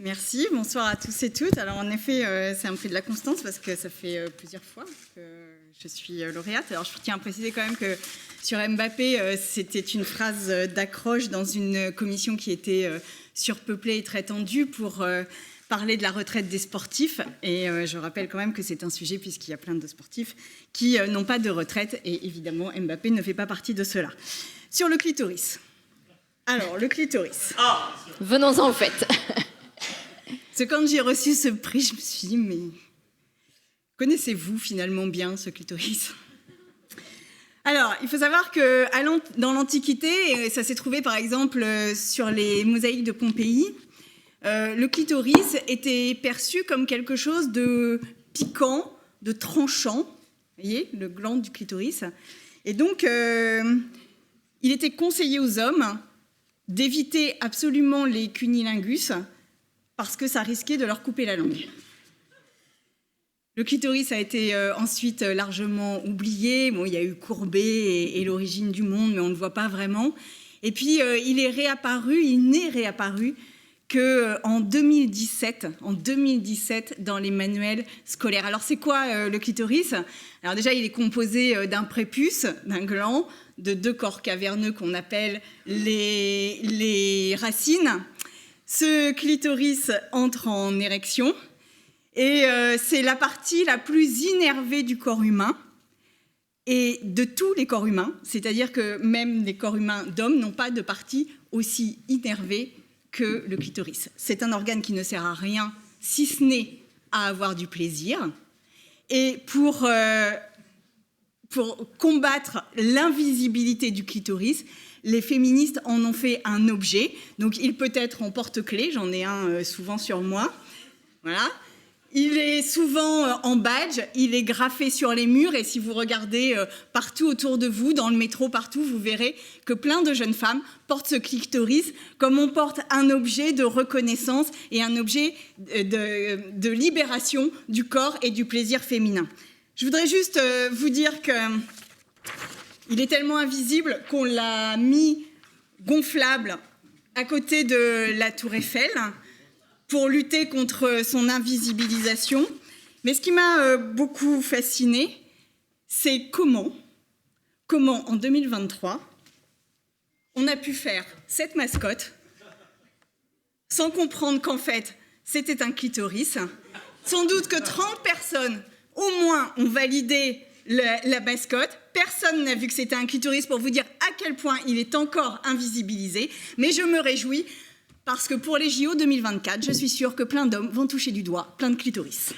Merci, bonsoir à tous et toutes. Alors en effet, c'est un peu de la constance parce que ça fait plusieurs fois que je suis lauréate. Alors je tiens à préciser quand même que sur Mbappé, c'était une phrase d'accroche dans une commission qui était surpeuplée et très tendue pour parler de la retraite des sportifs. Et je rappelle quand même que c'est un sujet puisqu'il y a plein de sportifs qui n'ont pas de retraite. Et évidemment, Mbappé ne fait pas partie de cela. Sur le clitoris. Alors, le clitoris. Venons-en au fait. Parce que quand j'ai reçu ce prix, je me suis dit, mais connaissez-vous finalement bien ce clitoris ? Alors, il faut savoir que dans l'Antiquité, ça s'est trouvé par exemple sur les mosaïques de Pompéi, le clitoris était perçu comme quelque chose de piquant, de tranchant, vous voyez, le gland du clitoris. Et donc, il était conseillé aux hommes d'éviter absolument les cunnilingus parce que ça risquait de leur couper la langue. Le clitoris a été ensuite largement oublié. Bon, il y a eu Courbet et l'origine du monde, mais on ne le voit pas vraiment. Et puis, il n'est réapparu qu'en 2017, dans les manuels scolaires. Alors, c'est quoi le clitoris ? Alors déjà, il est composé d'un prépuce, d'un gland, de deux corps caverneux qu'on appelle les racines. Ce clitoris entre en érection et c'est la partie la plus innervée du corps humain et de tous les corps humains, c'est-à-dire que même les corps humains d'hommes n'ont pas de partie aussi innervée que le clitoris. C'est un organe qui ne sert à rien si ce n'est à avoir du plaisir. Et pour combattre l'invisibilité du clitoris, les féministes en ont fait un objet. Donc, il peut être en porte-clés. J'en ai un souvent sur moi. Voilà. Il est souvent en badge. Il est graffé sur les murs. Et si vous regardez partout autour de vous, dans le métro, partout, vous verrez que plein de jeunes femmes portent ce clitoris comme on porte un objet de reconnaissance et un objet de libération du corps et du plaisir féminin. Je voudrais juste vous dire que il est tellement invisible qu'on l'a mis gonflable à côté de la Tour Eiffel pour lutter contre son invisibilisation. Mais ce qui m'a beaucoup fascinée, c'est comment en 2023, on a pu faire cette mascotte sans comprendre qu'en fait, c'était un clitoris. Sans doute que 30 personnes, au moins, ont validé la mascotte. Personne n'a vu que c'était un clitoris pour vous dire à quel point il est encore invisibilisé. Mais je me réjouis parce que pour les JO 2024, je suis sûre que plein d'hommes vont toucher du doigt plein de clitoris.